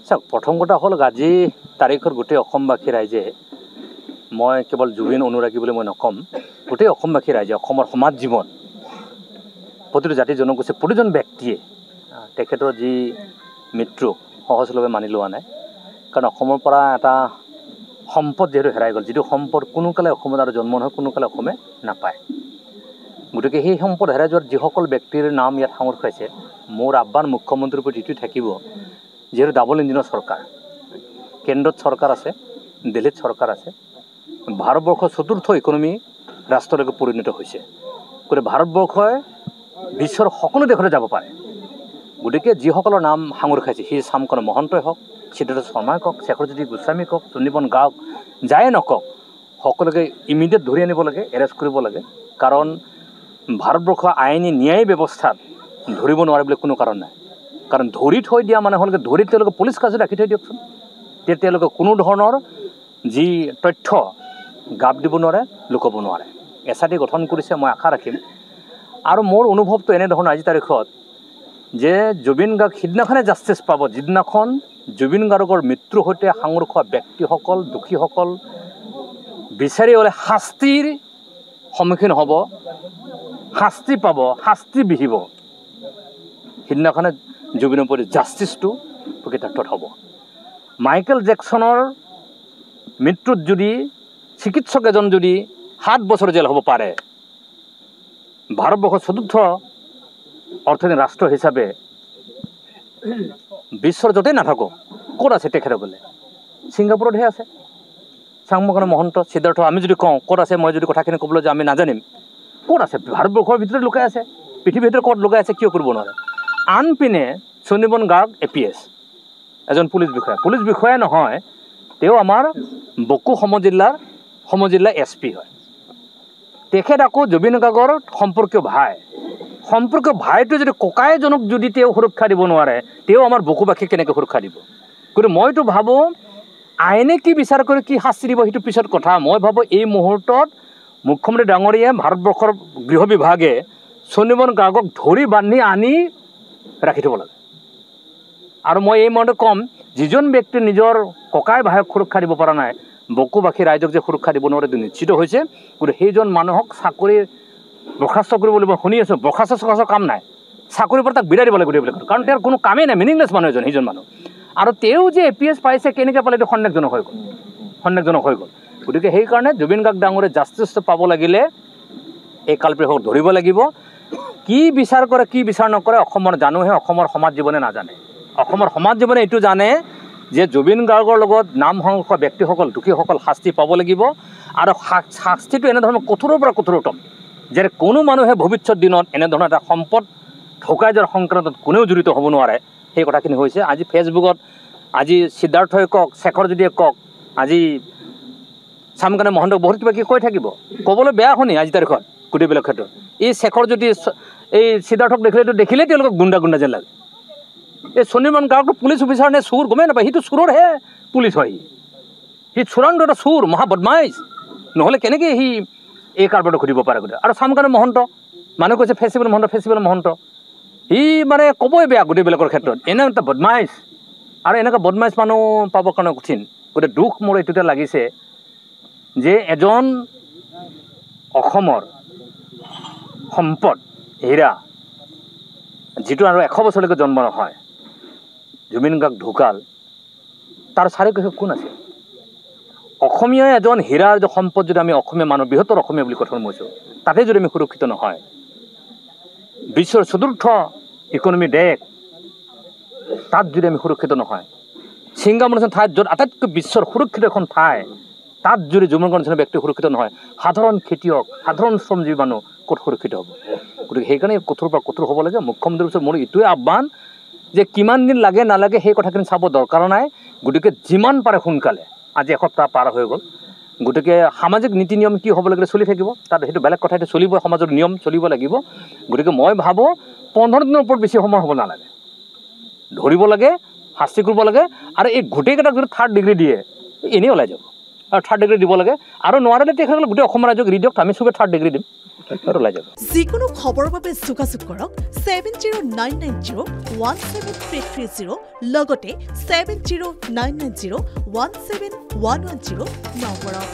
চাওক, প্ৰথম কথা হ'ল আজি তাৰিখৰ গোটেই অসমবাসী ৰাইজে, মই কেৱল জুবিন অনুৰাগী বুলি মই নক'ম, গোটেই অসমবাসী ৰাইজে অসমৰ সমাজ জীৱন প্ৰতিটো জাতি জনগোষ্ঠীৰ প্ৰতিজন ব্যক্তিয়ে তেখেতৰ যি মৃত্যু সহজভাৱে মানি লোৱা নাই। কাৰণ অসমৰ পৰা এটা সম্পদ যিহেতু হেৰাই গ'ল, যিটো সম্পদ কোনোকালে অসমত আৰু জন্ম নহয়, কোনোকালে অসমে নাপায়। গতিকে সেই সম্পদ হেৰাই যোৱাত যিসকল ব্যক্তিৰ নাম ইয়াত সাঙুৰ খাইছে, মোৰ আহ্বান মুখ্যমন্ত্ৰীৰ প্ৰতি এইটোৱে থাকিব, যিহেতু ডাবল ইঞ্জিনৰ চৰকাৰ, কেন্দ্ৰত চৰকাৰ আছে, দিল্লীত চৰকাৰ আছে, ভাৰতবৰ্ষৰ চতুৰ্থ ইকনমি ৰাষ্ট্ৰলৈকে পৰিণত হৈছে। গতিকে ভাৰতবৰ্ষই বিশ্বৰ সকলো দেশলৈ যাব পাৰে। গতিকে যিসকলৰ নাম সাঙুৰ খাইছে, সেই চামকণ মহন্তই হওক, সিদ্ধাৰ্থ শৰ্মাই কওক, শেখৰজ্যোতি গোস্বামী কওক, চুন্নীবন গাওক, যায়ে নকওক, সকলোকে ইমিডিয়েট ধৰি আনিব লাগে, এৰেষ্ট কৰিব লাগে। কাৰণ ভাৰতবৰ্ষৰ আইনী ন্যায় ব্যৱস্থাত ধৰিব নোৱাৰে বুলি কোনো কাৰণ নাই। কাৰণ ধৰি থৈ দিয়া মানে হ'লগৈ, ধৰি তেওঁলোকে পুলিচ কাজত ৰাখি থৈ দিয়কচোন, তেতিয়া তেওঁলোকে কোনো ধৰণৰ যি তথ্য গাপ দিব নোৱাৰে, লুকাব নোৱাৰে। এছআইটি গঠন কৰিছে, মই আশা ৰাখিম। আৰু মোৰ অনুভৱটো এনেধৰণৰ আজি তাৰিখত যে জুবিন গাৰ্গ সিদিনাখনে জাষ্টিছ পাব, যিদিনাখন জুবিন গাৰ্গৰ মৃত্যুৰ সৈতে সাঙুৰ খোৱা ব্যক্তিসকল, দোষীসকল বিচাৰি ওলাই শাস্তিৰ সন্মুখীন হ'ব, শাস্তি পাব, শাস্তি বিহিব, সিদিনাখনে জুবিনৰ প্ৰতি জাষ্টিছটো প্ৰকৃতাৰ্থত হ'ব। মাইকেল জেকছনৰ মৃত্যুত যদি চিকিৎসক এজন যদি 7 বছৰ জেল হ'ব পাৰে, ভাৰতবৰ্ষৰ চতুৰ্থ অৰ্থনৈতিক ৰাষ্ট্ৰ হিচাপে বিশ্বৰ য'তেই নাথাকক, ক'ত আছে তেখেতসকলে? ছিংগাপুৰতহে আছে। চাংমুখৰ মহন্ত, সিদ্ধাৰ্থ, আমি যদি কওঁ ক'ত আছে, মই যদি কথাখিনি ক'বলৈ যে আমি নাজানিম, ক'ত আছে? ভাৰতবৰ্ষৰ ভিতৰত লুকাই আছে, পৃথিৱীৰ ভিতৰত ক'ত লুকাই আছে, কিয় কৰিব নোৱাৰে? আনপিনে চুন্নীবন গাৰ্গ APS, এজন পুলিচ বিষয়া, পুলিচ বিষয়া নহয়, তেওঁ আমাৰ বকো সমজিল্লাৰ SP হয়। তেখেত আকৌ জুবিন গাৰ্গৰ সম্পৰ্কীয় ভাইটো যদি ককাইজনক যদি তেওঁ সুৰক্ষা দিব নোৱাৰে, তেওঁ আমাৰ বকোবাসীক কেনেকৈ সুৰক্ষা দিব? গতিকে মইতো ভাবোঁ আইনে কি বিচাৰ কৰি কি শাস্তি দিব সেইটো পিছত কথা। মই ভাবোঁ এই মুহূৰ্তত মুখ্যমন্ত্ৰী ডাঙৰীয়াই, ভাৰতবৰ্ষৰ গৃহ বিভাগে চুন্নীবন গাৰ্গক ধৰি বান্ধি আনি ৰাখি থ'ব লাগে। আৰু মই এই মতে ক'ম, যিজন ব্যক্তি নিজৰ ককাই ভাইক সুৰক্ষা দিব পৰা নাই, বকোবাসী ৰাইজক যে সুৰক্ষা দিব নোৱাৰে এইটো নিশ্চিত হৈছে। গতিকে সেইজন মানুহক চাকৰি বৰ্খাস্ত কৰিব লাগিব। শুনি আছোঁ, বৰ্খাস্ত কাম নাই, চাকৰিৰ পৰা তাক বিদায় দিব লাগিব গোটেইবিলাক। কাৰণ তেওঁৰ কোনো কামেই নাই, মিনিংলেছ মানুহ এজন, সেইজন মানুহ। আৰু তেওঁ যে APS পাইছে, কেনেকৈ পালে এইটো সন্দেহজনক হৈ গ'ল। গতিকে সেইকাৰণে জুবিন গাৰ্গ ডাঙৰে জাষ্টিছটো পাব লাগিলে এই কালপ্ৰিটক ধৰিব লাগিব। কি বিচাৰ কৰে, কি বিচাৰ নকৰে অসমৰ জানোহে, অসমৰ সমাজ জীৱনে নাজানে। অসমৰ সমাজ জীৱনে এইটো জানে যে জুবিন গাৰ্গৰ লগত নাম সংখ্য ব্যক্তিসকল, দোষীসকল শাস্তি পাব লাগিব। আৰু শাস্তিটো এনেধৰণৰ কঠোৰৰ পৰা কঠোৰতম, যে কোনো মানুহে ভৱিষ্যত দিনত এনেধৰণৰ এটা সম্পদ ঢুকাই যোৱাৰ সংক্ৰান্তত কোনেও জড়িত হ'ব নোৱাৰে। সেই কথাখিনি হৈছে। আজি ফেচবুকত আজি সিদ্ধাৰ্থই কওক, শেখৰজ্যোতিয়ে কওক, আজি চামকানে মহন্তক বহুত কিবা কিবি কৈ থাকিব, ক'বলৈ বেয়া শুনি আজি তাৰিখত গোটেইবিলাক ক্ষেত্ৰত। এই শেখৰজ্যোতি, এই সিদ্ধাৰ্থক দেখিলেই তেওঁলোকক গুণ্ডা যেন লাগে। এই চুন্নীবন গাৰ্গটো পুলিচ অফিচাৰ নে চোৰ গমেই নাপায়, সিটো চোৰৰহে পুলিচ হয়। সি চোৰান্ত এটা চোৰ, মহা বদমাইছ, নহ'লে কেনেকৈ সি এই কাৰবাৰটো ঘটিব পাৰে গোটেই। আৰু চামকানে মহন্ত, মানুহ কৈছে ফেষ্টিভেল মহন্ত, সি মানে ক'বই বেয়া গোটেইবিলাকৰ ক্ষেত্ৰত, এনে এটা বদমাইছ। আৰু এনেকুৱা বদমাইছ মানুহ পাবৰ কাৰণে কঠিন। গতিকে দুখ মোৰ এইটোতে লাগিছে যে এজন অসমৰ সম্পদ, হীৰা, যিটো আৰু 100 বছৰলৈকে জন্ম নহয়, জুবিন গাৰ্গ ঢুকাল, তাৰ চাৰিওকাষে কোন আছে? অসমীয়া এজন হীৰাৰ যে সম্পদ, যদি আমি অসমীয়া মানুহ, বৃহত্তৰ অসমীয়া বুলি কথা কৈছোঁ, তাতে যদি আমি সুৰক্ষিত নহয়, বিশ্বৰ চতুৰ্থ ইকনমি দেশ, তাত যদি আমি সুৰক্ষিত নহয়, ছিংগাপুৰ নিচিনা ঠাইত য'ত আটাইতকৈ বিশ্বৰ সুৰক্ষিত এখন ঠাই, তাত যদি জুবিন গাৰ্গৰ নিচিনা ব্যক্তি সুৰক্ষিত নহয়, সাধাৰণ খেতিয়ক, সাধাৰণ শ্ৰমজীৱী মানুহ ক'ত সুৰক্ষিত হ'ব? গতিকে সেইকাৰণে কঠোৰ পৰা কঠোৰ হ'ব লাগে। মুখ্যমন্ত্ৰীৰ ওচৰত মোৰ এইটোৱে আহ্বান যে কিমান দিন লাগে নালাগে সেই কথাখিনি চাব দৰকাৰ নাই। গতিকে যিমান পাৰে সোনকালে, আজি এসপ্তাহ পাৰ হৈ গ'ল, গতিকে সামাজিক নীতি নিয়ম কি হ'ব লাগিলে চলি থাকিব, তাত সেইটো বেলেগ কথা, সেইটো চলিব, সমাজৰ নিয়ম চলিব লাগিব। গতিকে মই ভাবোঁ 15 দিনৰ ওপৰত বেছি সময় হ'ব নালাগে, ধৰিব লাগে, শাস্তি কৰিব লাগে। আৰু এই গোটেইকেইটাক যদি 3rd ডিগ্ৰী দিয়ে, এনেই ওলাই যাব। আৰু 3rd ডিগ্ৰী দিব লাগে। আৰু নোৱাৰিলে তেখেতসকলে গোটেই অসম ৰাজ্যক এৰি দিয়ক, আমি চবে 3rd ডিগ্ৰী দিম। আৰু ওলাই যাব যিকোনো খবৰৰ বাবে যোগাযোগ কৰক 7099017330 লগতে 7099017110 নম্বৰত